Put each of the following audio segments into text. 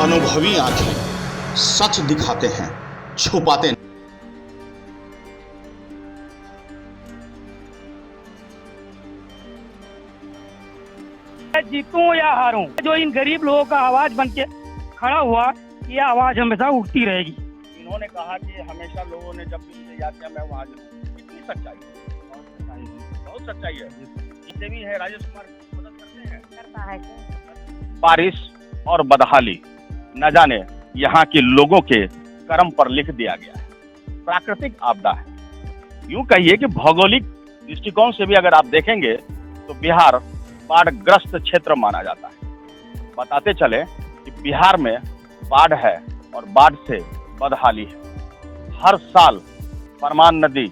अनुभवी आंखें सच दिखाते हैं, छुपाते नहीं। जीतूं या हारूं, जो इन गरीब लोगों का आवाज बन के खड़ा हुआ, ये आवाज हमेशा उठती रहेगी। इन्होंने कहा कि हमेशा लोगों ने जब भी मुझे याद किया मैं वहाँ जरूर। कितनी सच्चाई है, बहुत सच्चाई है। जितने भी है राजेश कुमार मदद करते हैं। बारिश और बदहाली न जाने यहाँ के लोगों के कर्म पर लिख दिया गया है। प्राकृतिक आपदा है, यूं कहिए कि भौगोलिक दृष्टिकोण से भी अगर आप देखेंगे तो बिहार बाढ़ग्रस्त क्षेत्र माना जाता है। बताते चले कि बिहार में बाढ़ है और बाढ़ से बदहाली है। हर साल परमान नदी,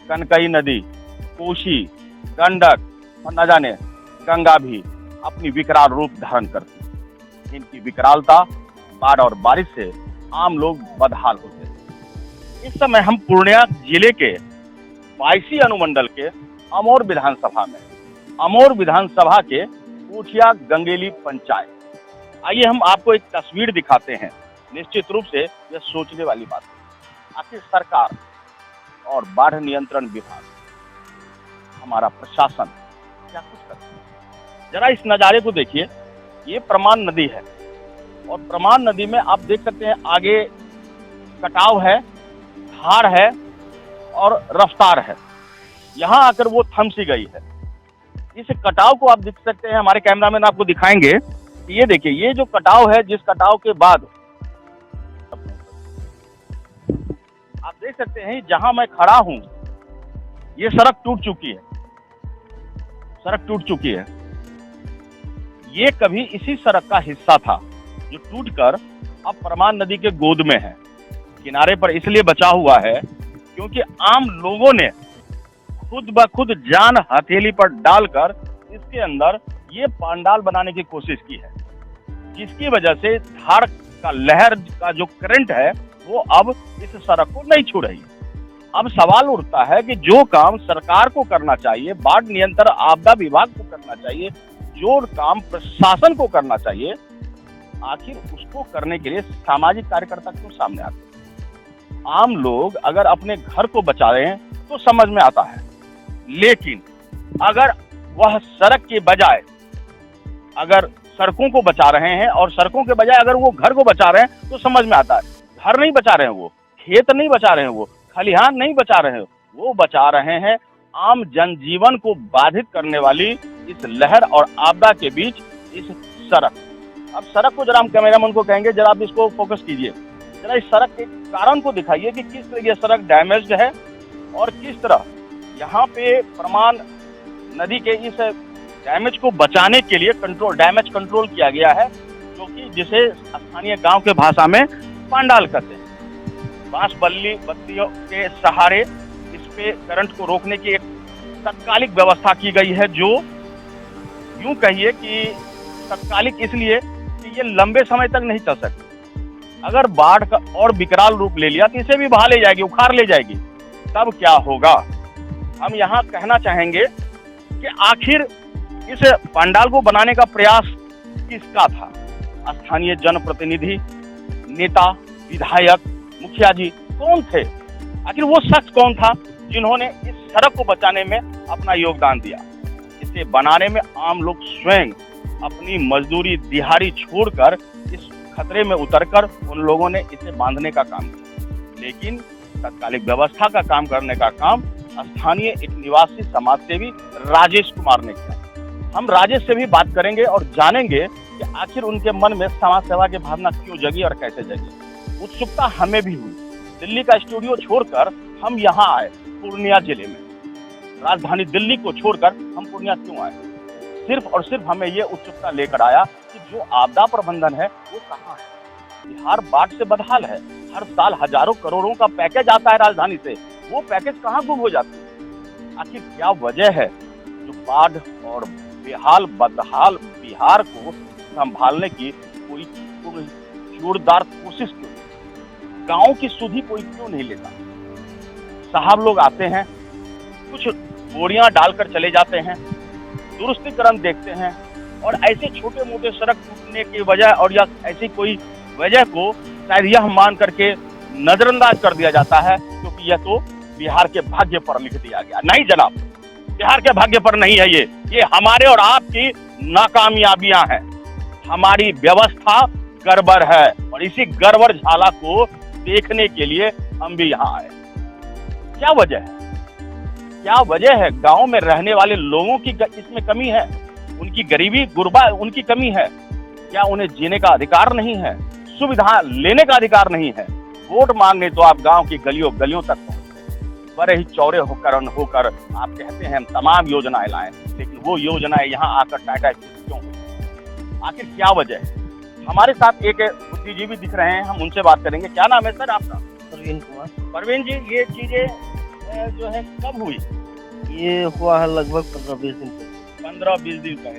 कनकई नदी, कोसी, गंडक और न जाने गंगा भी अपनी विकराल रूप धारण करती है। इनकी विकरालता, बाढ़ और बारिश से आम लोग बदहाल होते हैं। इस समय हम पूर्णिया जिले के 22 अनुमंडल के अमोर विधानसभा में, अमोर विधानसभा के ऊठिया गंगेली पंचायत। आइए हम आपको एक तस्वीर दिखाते हैं। निश्चित रूप से यह सोचने वाली बात है। आखिर सरकार और बाढ़ नियंत्रण विभाग, हमारा प्रशासन क्या कुछ करता है? जरा इस नज़ारे को देखिए। ये परमान नदी है और परमान नदी में आप देख सकते हैं आगे कटाव है, धार है और रफ्तार है। यहाँ आकर वो थम सी गई है। इस कटाव को आप देख सकते हैं, हमारे कैमरामैन आपको दिखाएंगे। ये देखिए, ये जो कटाव है, जिस कटाव के बाद आप देख सकते हैं जहां मैं खड़ा हूं, ये सड़क टूट चुकी है। सड़क टूट चुकी है। ये कभी इसी सड़क का हिस्सा था जो टूटकर अब परमान नदी के गोद में है। किनारे पर इसलिए बचा हुआ है क्योंकि आम लोगों ने खुद ब खुद जान हथेली पर डालकर इसके अंदर ये पंडाल बनाने की कोशिश की है, जिसकी वजह से धार का लहर का जो करंट है वो अब इस सड़क को नहीं छू रही। अब सवाल उठता है कि जो काम सरकार को करना चाहिए, बाढ़ नियंत्रण आपदा विभाग को करना चाहिए, जो काम प्रशासन को करना चाहिए, आखिर उसको करने के लिए सामाजिक कार्यकर्ता क्यों सामने आते हैं? आम लोग अगर अपने घर को बचा रहे हैं तो समझ में आता है, लेकिन अगर वह सड़क के बजाय अगर सड़कों को बचा रहे हैं और सड़कों के बजाय अगर वो घर को बचा रहे हैं तो समझ में आता है। घर नहीं बचा रहे हैं, वो खेत नहीं बचा रहे हैं, वो खलिहान नहीं बचा रहे हैं, वो बचा रहे हैं आम जनजीवन को बाधित करने वाली इस लहर और आपदा के बीच इस सड़क। अब सड़क को जरा हम कैमरामैन को कहेंगे, जरा आप इसको फोकस कीजिए, जरा इस सड़क के कारण को दिखाइए कि किस तरह ये सड़क डैमेज्ड है और किस तरह यहाँ पे परमान नदी के इस डैमेज को बचाने के लिए डैमेज कंट्रोल किया गया है, जो कि जिसे स्थानीय गांव के भाषा में पंडाल कहते हैं। बांस बल्ली बत्तियों के सहारे इस पे करंट को रोकने की एक तत्कालिक व्यवस्था की गई है, जो यूं कहिए कि तत्कालिक इसलिए कि ये लंबे समय तक नहीं चल सकती। अगर बाढ़ का और विकराल रूप ले लिया तो इसे भी बहा ले जाएगी, उखाड़ ले जाएगी, तब क्या होगा? हम यहाँ कहना चाहेंगे कि आखिर इस पंडाल को बनाने का प्रयास किसका था? स्थानीय जनप्रतिनिधि, नेता, विधायक, मुखिया जी कौन थे? आखिर वो शख्स कौन था जिन्होंने इस सड़क को बचाने में अपना योगदान दिया? इसे बनाने में आम लोग स्वयं अपनी मजदूरी दिहाड़ी छोड़कर इस खतरे में उतरकर उन लोगों ने इसे बांधने का काम किया। लेकिन तत्कालिक व्यवस्था का काम करने का काम स्थानीय एक निवासी समाज सेवी राजेश कुमार ने किया। हम राजेश से भी बात करेंगे और जानेंगे कि आखिर उनके मन में समाज सेवा की भावना क्यों जगी और कैसे जगी। उत्सुकता हमें भी हुई। दिल्ली का स्टूडियो छोड़कर हम यहाँ आए पूर्णिया जिले में। राजधानी दिल्ली को छोड़कर हम पूर्णिया क्यों आए? सिर्फ और सिर्फ हमें ये उत्सुकता लेकर आया कि जो आपदा प्रबंधन है वो कहाँ है। बिहार बाढ़ से बदहाल है। हर साल हजारों करोड़ों का पैकेज आता है राजधानी से, वो पैकेज कहाँ गुम हो जाते हैं? आखिर क्या वजह है जो बाढ़ और बेहाल बदहाल बिहार को संभालने की कोई जोरदार कोशिश क्यों? गांव की सुधि कोई क्यों नहीं लेता? साहब लोग आते हैं, कुछ बोरियां डालकर चले जाते हैं, दुरुस्तीकरण देखते हैं और ऐसे छोटे मोटे सड़क टूटने की वजह और या ऐसी कोई वजह को शायद यह मान करके नजरअंदाज कर दिया जाता है, क्योंकि यह तो बिहार के भाग्य पर लिख दिया गया। नहीं जनाब, बिहार के भाग्य पर नहीं है ये हमारे और आपकी नाकामयाबियां हैं। हमारी व्यवस्था गड़बड़ है और इसी गड़बड़ झाला को देखने के लिए हम भी यहाँ आए। क्या वजह है? क्या वजह है? गांव में रहने वाले लोगों की इसमें कमी है, उनकी गरीबी गुर्बा उनकी कमी है। क्या उन्हें जीने का अधिकार नहीं है? सुविधा लेने का अधिकार नहीं है? वोट मांगने तो आप गांव की गलियों गलियों तक पहुंचते, बड़े ही चौड़े होकर आप कहते हैं हम तमाम योजनाएं लाएं, लेकिन वो योजनाएं यहाँ आकर टाटा क्यों हुई? आखिर क्या वजह है? हमारे साथ एक बुद्धिजीवी दिख रहे हैं, हम उनसे बात करेंगे। क्या नाम है सर आपका? परवीन कुमार। परवीन जी, ये चीजें जो है कब हुई? ये हुआ है लगभग 15-20 दिन पहले। 15-20 दिन पहले।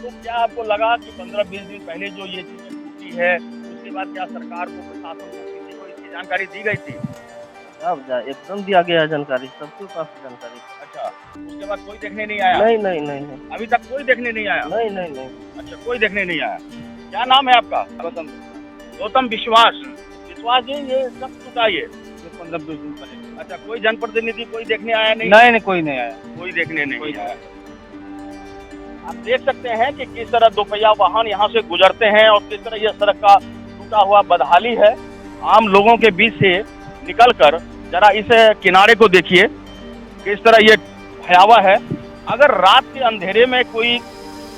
तो क्या आपको लगा कि 15-20 दिन पहले जो ये चीजें टूटी है, उसके बाद क्या सरकार को, प्रशासन को, किसी को इसकी जानकारी दी गई थी? अब एकदम दिया गया है जानकारी, सबके पास जानकारी। अच्छा, उसके बाद कोई देखने नहीं आया? नहीं। अभी तक कोई देखने नहीं आया? नहीं। अच्छा, कोई देखने नहीं आया। क्या नाम है आपका? गौतम विश्वास। विश्वास जी, ये सब टूटा ये 15-20 दिन पहले। अच्छा, कोई जनप्रतिनिधि कोई देखने आया नहीं? नहीं, कोई नहीं आया। कोई देखने नहीं आया। आप देख सकते हैं कि किस तरह दोपहिया वाहन यहाँ से गुजरते हैं और किस तरह यह सड़क का टूटा हुआ बदहाली है। आम लोगों के बीच से निकलकर जरा इस किनारे को देखिए, किस तरह ये भयावह है। अगर रात के अंधेरे में कोई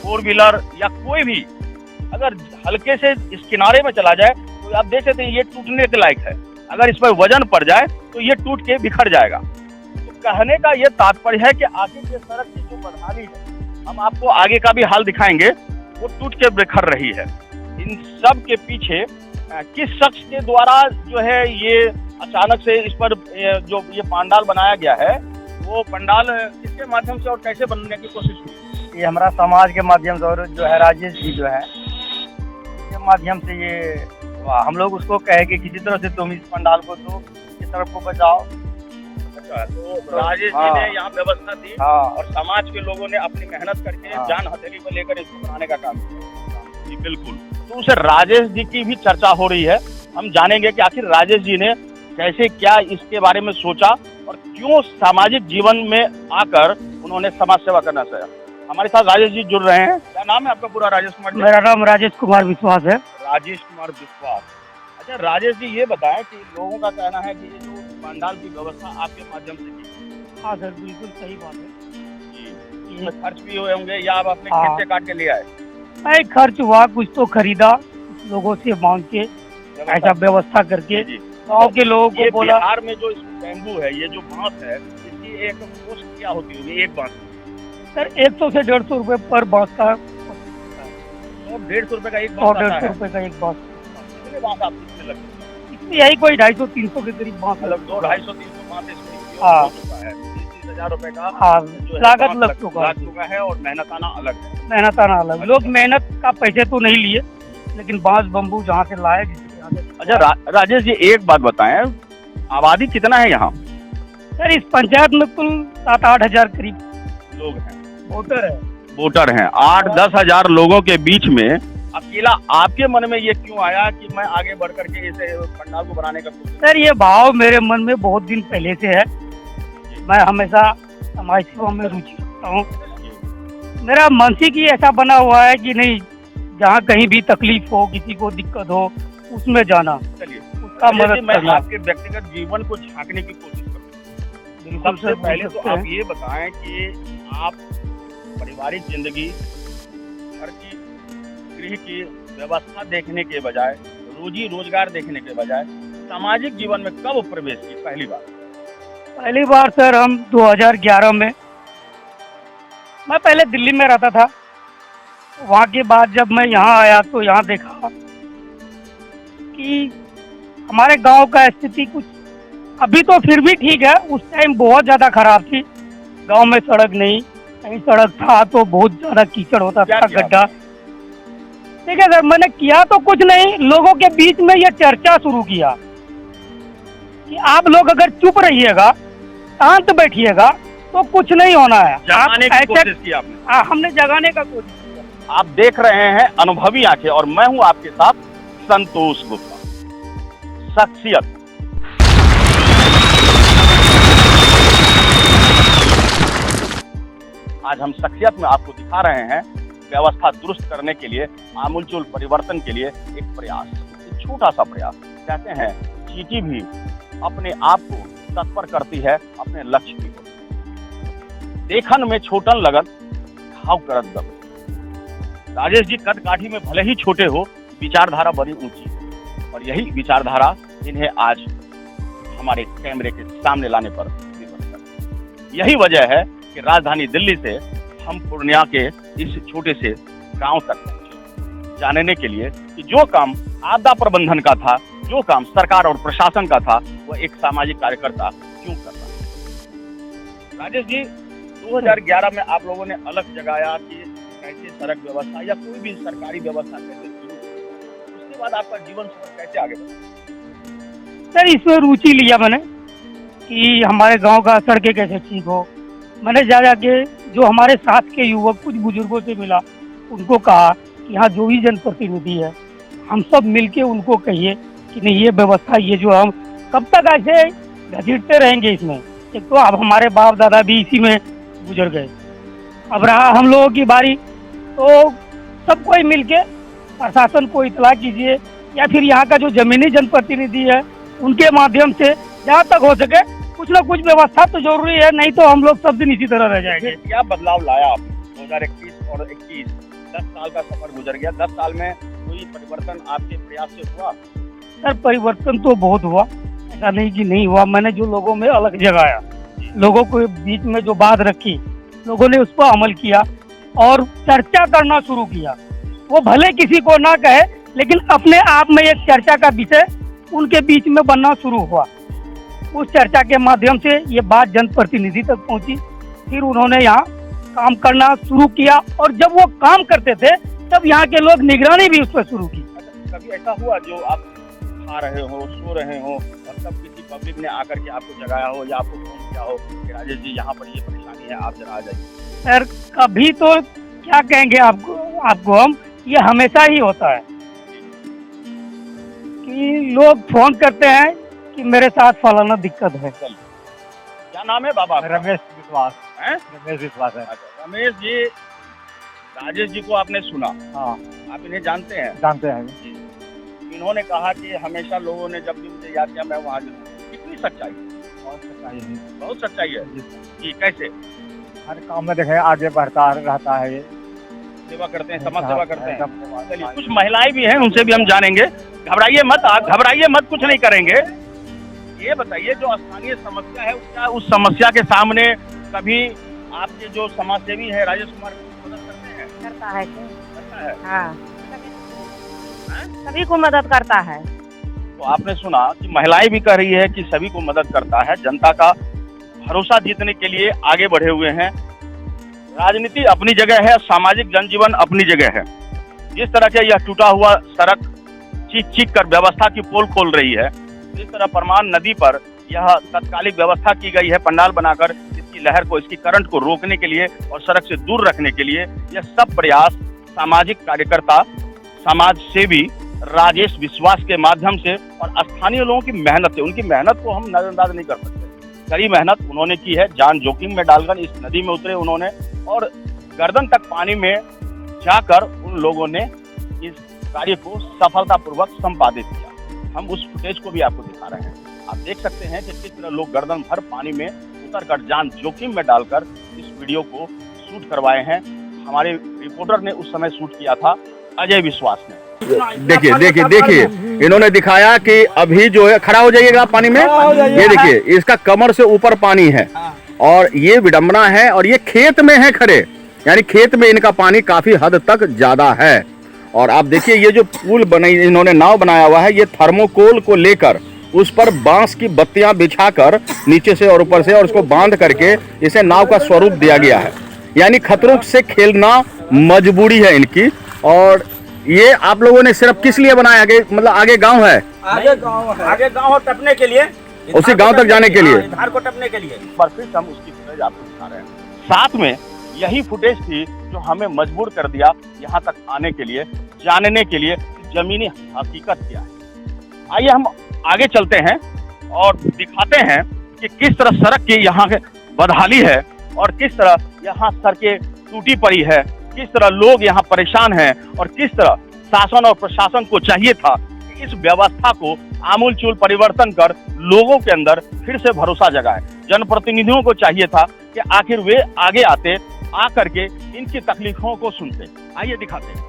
4 व्हीलर या कोई भी अगर हल्के से इस किनारे में चला जाए तो आप देख सकते हैं ये टूटने के लायक है। अगर इस पर वजन पड़ जाए तो ये टूट के बिखर जाएगा। तो कहने का ये तात्पर्य है कि आखिर ये सड़क की जो बदहाली है, हम आपको आगे का भी हाल दिखाएंगे, वो टूट के बिखर रही है। इन सब के पीछे किस शख्स के द्वारा जो है ये अचानक से इस पर जो ये पंडाल बनाया गया है, वो पंडाल किसके माध्यम से और कैसे बनने की कोशिश हुई? ये हमारा समाज के माध्यम से, और जो है राजेश जी जो है के माध्यम से ये हम लोग उसको कहे कि किसी तरह से तुम इस पंडाल को तो इस सड़क को बचाओ। अच्छा, तो राजेश जी ने यहाँ व्यवस्था दी और समाज के लोगों ने अपनी मेहनत करके जान हथेली पर लेकर इसको बनाने का काम किया। जी बिल्कुल। तो उसे राजेश जी की भी चर्चा हो रही है। हम जानेंगे कि आखिर राजेश जी ने कैसे क्या इसके बारे में सोचा और क्यों सामाजिक जीवन में आकर उन्होंने समाज सेवा करना चाहा। हमारे साथ राजेश जी जुड़ रहे हैं। क्या नाम है आपका पूरा? राजेश कुमार। मेरा नाम राजेश कुमार विश्वास है। राजेश कुमार विश्वास। अच्छा राजेश जी, ये बताएं कि लोगों का कहना है कि ये जो पंडाल की व्यवस्था आपके माध्यम से की? हाँ सर, बिल्कुल सही बात है। इसमें खर्च भी हुए होंगे या आप अपने खेत से काट के ले आए? नहीं, खर्च हुआ, कुछ तो खरीदा, कुछ लोगों से मांग के ऐसा व्यवस्था करके गाँव के लोगों को बोला। बिहार में जो बैम्बू है, ये जो बांस है, इसकी एक कॉस्ट क्या होती होगी एक बांस? सर 100 से 150 रुपए पर बांस का। 150 रुपए का एक बांस? 150 रुपए का एक बांस। कितने बांस आप कितने लगते हैं? इसमें यही कोई 250-300 के करीब बांस अलग। 200-250-300 बांस इसमें हाँ। 30,000 रुपए का लागत लग चुका है और मेहनताना अलग है। मेहनताना अलग। लोग मेहनत का पैसे तो नहीं लिए, लेकिन बांस बम्बू जहाँ से लाए। अच्छा राजेश जी, एक बात बताएं, आबादी कितना है यहाँ? सर इस पंचायत में कुल 7-8 हजार करीब लोग हैं, वोटर हैं। 8-10 हजार लोगों के बीच में अकेला आपके मन में ये क्यों आया कि मैं आगे बढ़ करके इसे पंडाल को बनाने का? सर ये भाव मेरे मन में बहुत दिन पहले से है। मैं हमेशा समाज सेवा में रुचि रखता हूँ। मेरा मानसिक ही ऐसा बना हुआ है कि नहीं, जहाँ कहीं भी तकलीफ हो, किसी को दिक्कत हो, उसमें जाना, चलिए उसका मदद मैं करना। आपके व्यक्तिगत जीवन को झांकने की कोशिश करूँ। सबसे पहले तो आप ये बताएं कि आप पारिवारिक जिंदगी, घर की, गृह की व्यवस्था देखने के बजाय, रोजी रोजगार देखने के बजाय सामाजिक जीवन में कब प्रवेश की पहली बार? पहली बार सर हम 2011 में, मैं पहले दिल्ली में रहता था। वहाँ के बाद जब मैं यहाँ आया तो यहाँ देखा कि हमारे गांव का स्थिति कुछ अभी तो फिर भी ठीक है, उस टाइम बहुत ज़्यादा खराब थी। गांव में सड़क नहीं, कहीं सड़क था तो बहुत ज़्यादा कीचड़ होता था, गड्ढा। ठीक है सर, मैंने किया तो कुछ नहीं, लोगों के बीच में ये चर्चा शुरू किया कि आप लोग अगर चुप रहिएगा, शांत बैठिएगा तो कुछ नहीं होना है। जगाने की कोशिश की आपने? हमने जगाने का कोशिश किया। आप देख रहे हैं अनुभवी आंखें और मैं हूं आपके साथ। संतोष गुप्ता। शख्सियत, आज हम शख्सियत में आपको दिखा रहे हैं व्यवस्था दुरुस्त करने के लिए, आमूलचूल परिवर्तन के लिए एक प्रयास, एक छोटा सा प्रयास। कहते हैं चींटी भी अपने आप को तत्पर करती है अपने लक्ष्य की ओर। देखन में छोटन लगन घाव करत दब। राजेश जी कद काठी में भले ही छोटे हो, विचारधारा बड़ी ऊंची है और यही विचारधारा इन्हें आज हमारे कैमरे के सामने लाने पर निर्भर करती है। यही वजह है कि राजधानी दिल्ली से हम पूर्णिया के इस छोटे से गांव तक पहुंचे, जानने के लिए कि जो काम आपदा प्रबंधन का था, जो काम सरकार और प्रशासन का था, वो एक सामाजिक कार्यकर्ता क्यों कर रहा है। राजेश जी, 2011 में आप लोगों ने अलग जगाया कि कैसे सड़क व्यवस्था या कोई भी सरकारी व्यवस्था कैसे शुरू, उसके बाद आपका जीवन सफर कैसे आगे बढ़ा? सर, इसमें रुचि लिया मैंने कि हमारे गांव का सड़कें कैसे ठीक हो। मैंने जा के जो हमारे साथ के युवक कुछ बुजुर्गों से मिला, उनको कहा कि यहाँ जो भी जनप्रतिनिधि है, हम सब मिलके उनको कहिए कि नहीं, ये व्यवस्था, ये जो हम कब तक ऐसे घसीटते रहेंगे इसमें। एक तो अब हमारे बाप दादा भी इसी में गुजर गए, अब रहा हम लोगों की बारी। तो सब कोई मिलके प्रशासन को इतला कीजिए या फिर यहाँ का जो जमीनी जनप्रतिनिधि है उनके माध्यम से जहाँ तक हो सके कुछ ना कुछ व्यवस्था तो जरूरी है, नहीं तो हम लोग सब दिन इसी तरह रह जाएंगे। क्या बदलाव लाया आपने 2021 और 21? 10 साल का सफर गुजर गया, 10 साल में कोई परिवर्तन आपके प्रयास से हुआ? सर, परिवर्तन तो बहुत हुआ, ऐसा नहीं कि नहीं हुआ। मैंने जो लोगों में अलग जगाया, लोगों को बीच में जो बात रखी, लोगों ने उस पर अमल किया और चर्चा करना शुरू किया। वो भले किसी को ना कहे, लेकिन अपने आप में एक चर्चा का विषय उनके बीच में बनना शुरू हुआ। उस चर्चा के माध्यम से ये बात जनप्रतिनिधि तक पहुंची, फिर उन्होंने यहाँ काम करना शुरू किया और जब वो काम करते थे तब यहाँ के लोग निगरानी भी उस पर शुरू की। कभी ऐसा हुआ जो आप खा रहे हो, सो रहे हो और तब किसी पब्लिक ने आकर के आपको जगाया हो या आपको फोन किया हो कि राजेश जी यहाँ पर ये परेशानी है, आप जरा आ जाइए? सर, कभी तो क्या कहेंगे आपको हम, ये हमेशा ही होता है कि लोग फोन करते हैं कि मेरे साथ फलाना दिक्कत है। क्या नाम है बाबा? रमेश विश्वास है। रमेश विश्वास है। अच्छा, रमेश जी, राजेश जी को आपने सुना? हाँ, आप इन्हें जानते हैं? जानते हैं। इन्होंने कहा कि हमेशा लोगों ने जब भी मुझे याद किया मैं वहाँ जरूर। कितनी सच्चाई? बहुत सच्चाई है। बहुत सच्चाई है जी। कैसे? हर काम में देखे आगे बढ़ता रहता है, ये सेवा करते हैं, समाज सेवा करते हैं। एकदम। चलिए, कुछ महिलाएं भी हैं, उनसे भी हम जानेंगे। घबराइए मत, आप घबराइए मत, कुछ नहीं करेंगे। ये बताइए, जो स्थानीय समस्या है क्या उस समस्या के सामने कभी आपके जो समाजसेवी है राजेश कुमार मदद करते हैं? करता है। करता है? हाँ, सभी को मदद करता है। तो आपने सुना कि महिलाएं भी कह रही है कि सभी को मदद करता है, जनता का भरोसा जीतने के लिए आगे बढ़े हुए हैं। राजनीति अपनी जगह है, सामाजिक जनजीवन अपनी जगह है। जिस तरह के यह टूटा हुआ सड़क चीख चीख कर व्यवस्था की पोल खोल रही है, जिस तरह परमान नदी पर यह तत्कालिक व्यवस्था की गई है पंडाल बनाकर इसकी लहर को, इसकी करंट को रोकने के लिए और सड़क से दूर रखने के लिए, यह सब प्रयास सामाजिक कार्यकर्ता, समाज सेवी राजेश विश्वास के माध्यम से और स्थानीय लोगों की मेहनत से, उनकी मेहनत को हम नजरअंदाज नहीं कर सकते। कड़ी मेहनत उन्होंने की है, जान जोखिम में डालकर इस नदी में उतरे उन्होंने और गर्दन तक पानी में जाकर उन लोगों ने इस कार्य को सफलतापूर्वक संपादित किया। हम उस फुटेज को भी आपको दिखा रहे हैं। आप देख सकते हैं कि किस तरह लोग गर्दन भर पानी में उतरकर जान जोखिम में डालकर इस वीडियो को शूट करवाए हैं। हमारे रिपोर्टर ने उस समय शूट किया था, अजय विश्वास ने। देखिए देखिए देखिए, इन्होंने दिखाया कि अभी जो है खड़ा हो जाइएगा पानी में, ये देखिए इसका कमर से ऊपर पानी है और ये विडंबना है और ये खेत में है खड़े, यानी खेत में इनका पानी काफी हद तक ज्यादा है। और आप देखिए ये जो पुल बनाई इन्होंने, नाव बनाया हुआ है, ये थर्मोकोल को लेकर उस पर बांस की बत्तियां बिछाकर नीचे से और ऊपर से और उसको बांध करके इसे नाव का स्वरूप दिया गया है। यानी खतरों से खेलना मजबूरी है इनकी। और ये आप लोगों ने सिर्फ किस लिए बनाया? आगे मतलब आगे गांव है, आगे गांव हो टपने के लिए, उसी गांव तक जाने के लिए, धार को टपने के लिए। पर फिर हम उसकी फुटेज आपको दिखा रहे हैं। साथ में यही फुटेज थी जो हमें मजबूर कर दिया यहाँ तक आने के लिए, जानने के लिए जमीनी हकीकत क्या है। आइए हम आगे चलते हैं और दिखाते हैं कि किस तरह सड़क की यहाँ बदहाली है और किस तरह यहाँ सड़कें टूटी पड़ी है, किस तरह लोग यहाँ परेशान हैं और किस तरह शासन और प्रशासन को चाहिए था कि इस व्यवस्था को आमूलचूल परिवर्तन कर लोगों के अंदर फिर से भरोसा जगाए। जनप्रतिनिधियों को चाहिए था कि आखिर वे आगे आते, आ करके इनकी तकलीफों को सुनते। आइए दिखाते हैं।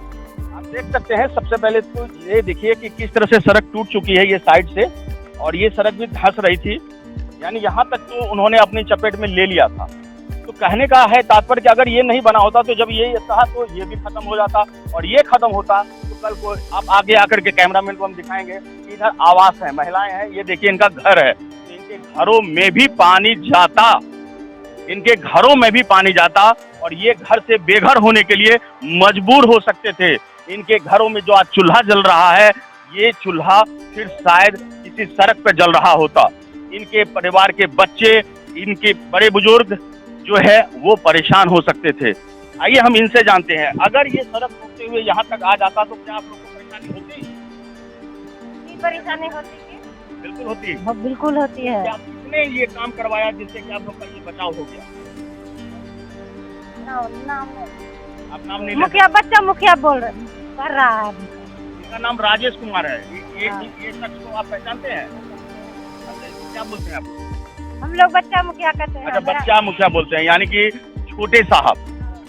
आप देख सकते हैं, सबसे पहले तो ये देखिए कि किस तरह से सड़क टूट चुकी है ये साइड से, और ये सड़क भी धंस रही थी, यानी यहाँ तक तो उन्होंने अपनी चपेट में ले लिया था। तो कहने का है तात्पर्य कि अगर ये नहीं बना होता तो जब ये था तो ये भी खत्म हो जाता, और ये खत्म होता तो कल को आप आगे आकर के कैमरामैन को हम दिखाएंगे कि इधर आवास है, महिलाएं हैं, ये देखिए इनका घर है, तो इनके घरों में भी पानी जाता, इनके घरों में भी पानी जाता और ये घर से बेघर होने के लिए मजबूर हो सकते थे। इनके घरों में जो आज चूल्हा जल रहा है, ये चूल्हा फिर शायद किसी सड़क पर जल रहा होता। इनके परिवार के बच्चे, इनके बड़े बुजुर्ग जो है वो परेशान हो सकते थे। आइए हम इनसे जानते हैं, अगर ये सड़क टूटते हुए यहाँ तक आ जाता तो क्या आप लोग को परेशानी होती? परेशानी होती है, बिल्कुल होती। बिल्कुल होती है। क्या किसने ये काम करवाया जिससे कि आप लोग का ये बचाव हो गया? आप नाम नहीं मुखिया, बच्चा मुखिया बोल रहे कर रहा है। इनका नाम राजेश कुमार है। ये शख्स को आप पहचानते हैं? क्या बोलते हैं आप? हम लोग बच्चा मुखिया कहते हैं। अच्छा, बच्चा मुखिया बोलते हैं, यानी कि छोटे साहब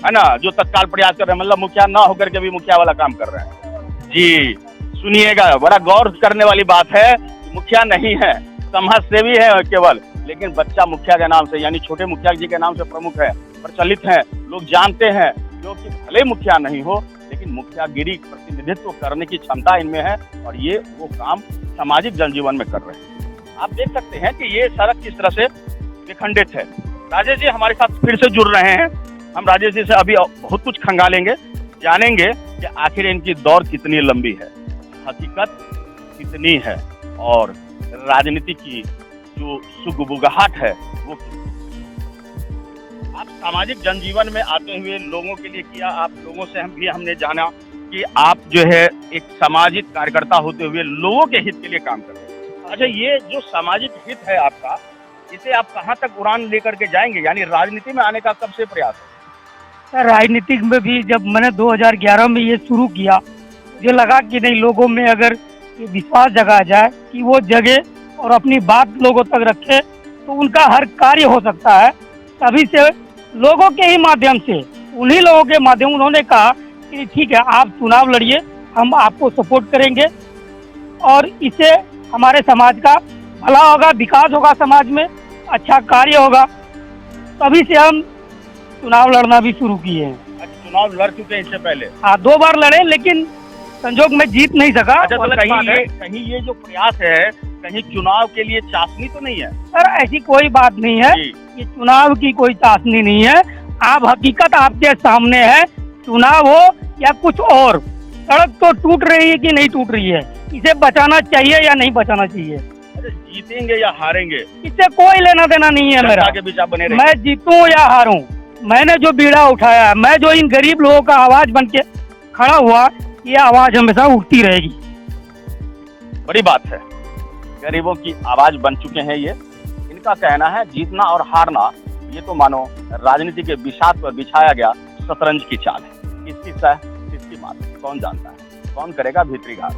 है ना, जो तत्काल प्रयास कर रहे हैं, मतलब मुखिया ना होकर के भी मुखिया वाला काम कर रहे हैं। जी सुनिएगा, बड़ा गौर करने वाली बात है, मुखिया नहीं है, समाज सेवी है केवल, लेकिन बच्चा मुखिया के नाम से, यानी छोटे मुखिया जी के नाम से प्रमुख है, प्रचलित है, लोग जानते हैं, क्योंकि भले मुखिया नहीं हो लेकिन मुखियागिरी प्रतिनिधित्व करने की क्षमता इनमें है और ये वो काम सामाजिक जनजीवन में कर रहे हैं। आप देख सकते हैं कि ये सड़क किस तरह से विखंडित है। राजेश जी हमारे साथ फिर से जुड़ रहे हैं। हम राजेश जी से अभी बहुत कुछ खंगालेंगे, जानेंगे कि आखिर इनकी दौड़ कितनी लंबी है, हकीकत कितनी है और राजनीति की जो सुगबुगाहट है वो कितनी। आप सामाजिक जनजीवन में आते हुए लोगों के लिए किया, आप लोगों से हमने जाना कि आप जो है एक सामाजिक कार्यकर्ता होते हुए लोगों के हित के लिए काम कर रहे हैं। अच्छा, ये जो सामाजिक हित है आपका, इसे आप कहाँ तक उड़ान लेकर के जाएंगे, यानी राजनीति में आने का कब से प्रयास है? सर राजनीतिक में भी जब मैंने 2011 में ये शुरू किया, मुझे लगा कि नहीं, लोगों में अगर ये विश्वास जगा जाए कि वो जगे और अपनी बात लोगों तक रखे तो उनका हर कार्य हो सकता है। तभी से लोगों के ही माध्यम से, उन्हीं लोगों के माध्यम, उन्होंने कहा कि ठीक है आप चुनाव लड़िए, हम आपको सपोर्ट करेंगे और इससे हमारे समाज का भला होगा, विकास होगा, समाज में अच्छा कार्य होगा। तभी से हम चुनाव लड़ना भी शुरू किए हैं। अच्छा, चुनाव लड़ चुके हैं इससे पहले? हाँ, 2 बार लड़े लेकिन संजोग में जीत नहीं सका। अच्छा, तो कहीं ये जो प्रयास है, कहीं चुनाव के लिए चाशनी तो नहीं है? सर ऐसी कोई बात नहीं है, ये चुनाव की कोई चाशनी नहीं है। आप हकीकत आपके सामने है, चुनाव हो या कुछ और, सड़क तो टूट रही है कि नहीं टूट रही है, इसे बचाना चाहिए या नहीं बचाना चाहिए। अच्छा, जीतेंगे या हारेंगे इससे कोई लेना देना नहीं है मेरा, के बीच आप बने रहिए। मैं जीतूं या हारूं, मैंने जो बीड़ा उठाया, मैं जो इन गरीब लोगों का आवाज बन के खड़ा हुआ, ये आवाज हमेशा उठती रहेगी। बड़ी बात है, गरीबों की आवाज बन चुके हैं ये। इनका कहना है जीतना और हारना ये तो मानो राजनीति के बिसात पर बिछाया गया शतरंज की चाल है। किसकी सह किसकी मात कौन जानता है, कौन करेगा भीतरी घात।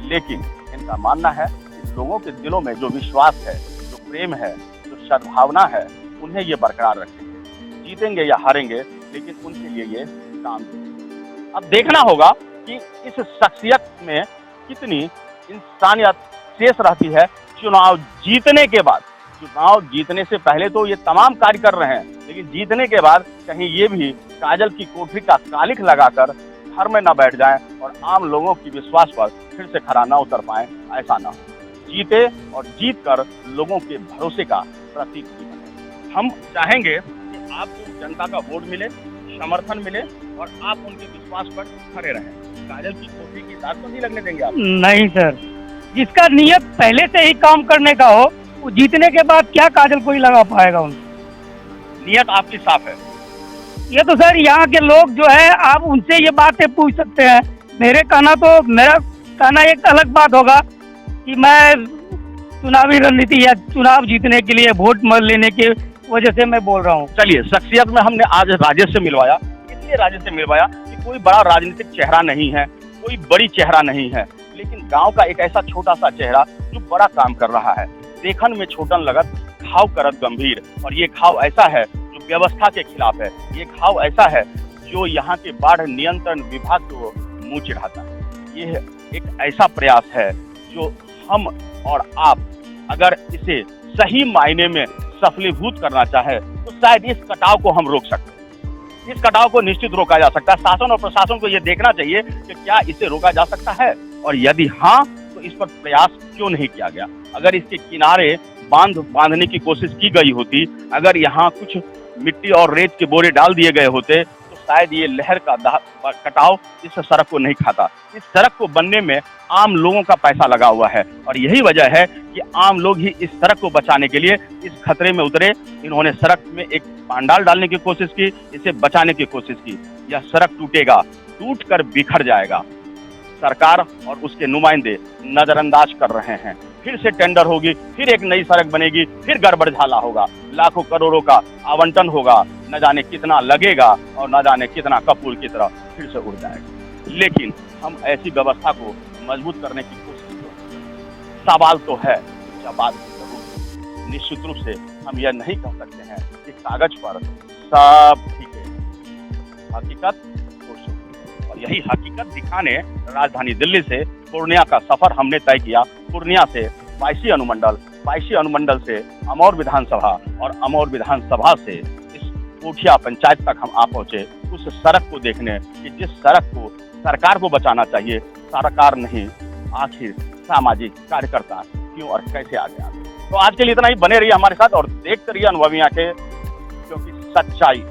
लेकिन इनका मानना है कि लोगों के दिलों में जो विश्वास है, जो प्रेम है, जो सद्भावना है, उन्हें ये बरकरार रखेंगे। जीतेंगे या हारेंगे, लेकिन उनके लिए ये काम करेंगे। अब देखना होगा कि इस शख्सियत में कितनी इंसानियत शेष रहती है चुनाव जीतने के बाद। चुनाव जीतने से पहले तो ये तमाम कार्य कर रहे हैं, लेकिन जीतने के बाद कहीं ये भी काजल की कोठरी का कालिख लगाकर घर में न बैठ जाएं और आम लोगों की विश्वास पर फिर से खरा न उतर पाएं, ऐसा न हो। जीते और जीत कर लोगों के भरोसे का प्रतीक भी बने। हम चाहेंगे कि आपको जनता का वोट मिले, समर्थन मिले और आप उनके विश्वास पर खड़े रहें। काजल की कोठरी की दाग तो नहीं लगने देंगे आप? नहीं सर, जिसका नियत पहले से ही काम करने का हो, वो जीतने के बाद क्या काजल कोई लगा पाएगा उनको। नियत आपकी साफ है? ये तो सर यहाँ के लोग जो है, आप उनसे ये बातें पूछ सकते हैं। मेरे कहना तो, मेरा कहना एक अलग बात होगा कि मैं चुनावी रणनीति या चुनाव जीतने के लिए वोट लेने की वजह से मैं बोल रहा हूँ। चलिए, शख्सियत में हमने आज राजेश से मिलवाया, इसलिए राजेश से मिलवाया कि कोई बड़ा राजनीतिक चेहरा नहीं है, कोई बड़ी चेहरा नहीं है, लेकिन गांव का एक ऐसा छोटा सा चेहरा जो बड़ा काम कर रहा है। देखन में छोटन लगत, घाव करत गंभीर, और ये घाव ऐसा है जो व्यवस्था के खिलाफ है। ये घाव ऐसा है जो यहाँ के बाढ़ नियंत्रण विभाग को मुंह चिढ़ाता है। ये एक ऐसा प्रयास है जो हम और आप अगर इसे सही मायने में सफलीभूत करना चाहे तो शायद इस कटाव को हम रोक सकते हैं। इस कटाव को निश्चित रोका जा सकता है। शासन और प्रशासन को यह देखना चाहिए कि क्या इसे रोका जा सकता है, और यदि हाँ तो इस पर प्रयास क्यों नहीं किया गया। अगर इसके किनारे बांधने की कोशिश की गई होती, अगर यहाँ कुछ मिट्टी और रेत के बोरे डाल दिए गए होते तो शायद ये लहर का कटाव इस सड़क को नहीं खाता। इस सड़क को बनने में आम लोगों का पैसा लगा हुआ है, और यही वजह है कि आम लोग ही इस सड़क को बचाने के लिए इस खतरे में उतरे। इन्होंने सड़क में एक पांडाल डालने की कोशिश की, इसे बचाने की कोशिश की। यह सड़क टूटेगा, टूटकर बिखर जाएगा। सरकार और उसके नुमाइंदे नजरअंदाज कर रहे हैं। फिर से टेंडर होगी, फिर एक नई सड़क बनेगी, फिर गड़बड़ झाला होगा, लाखों करोड़ों का आवंटन होगा, न जाने कितना लगेगा और न जाने कितना कपूर की तरह फिर से उड़ जाएगा। लेकिन हम ऐसी व्यवस्था को मजबूत करने की कोशिश करें। सवाल तो है, जवाब जरूर। निश्चित रूप से हम यह नहीं कह सकते हैं कि कागज पर सब ठीक है, हकीकत कुछ, और यही हकीकत दिखाने राजधानी दिल्ली से पूर्णिया का सफर हमने तय किया। पूर्णिया से पायसी अनुमंडल से अमौर विधानसभा, और अमौर विधानसभा से इस कोठिया पंचायत तक हम आ पहुंचे, उस सड़क को देखने कि जिस सड़क को सरकार को बचाना चाहिए, सरकार नहीं, आखिर सामाजिक कार्यकर्ता क्यों और कैसे आगे आ गए। तो आज के लिए इतना ही। बने रहिए हमारे साथ और देखते रहिए अनुभवी आंखें, क्योंकि सच्चाई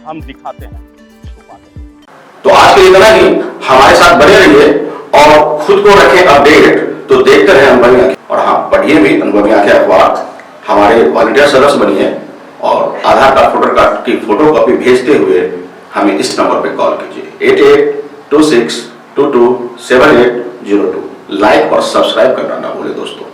हम दिखाते हैं, छुपाते हैं। तो आज के लिए इतना ही। हमारे साथ बने रहिए और खुद को रखें अपडेट। तो देखते रहे अनुभवी आंखें, और हाँ, पढ़िए भी अनुभवी आंखें अखबार। हमारे वॉलंटियर सदस्य बनिए और आधार कार्ड, वोटर कार्ड की फोटो कॉपी भेजते हुए हमें इस नंबर पे कॉल कीजिए 8826227802। लाइक और सब्सक्राइब करना ना भूले दोस्तों।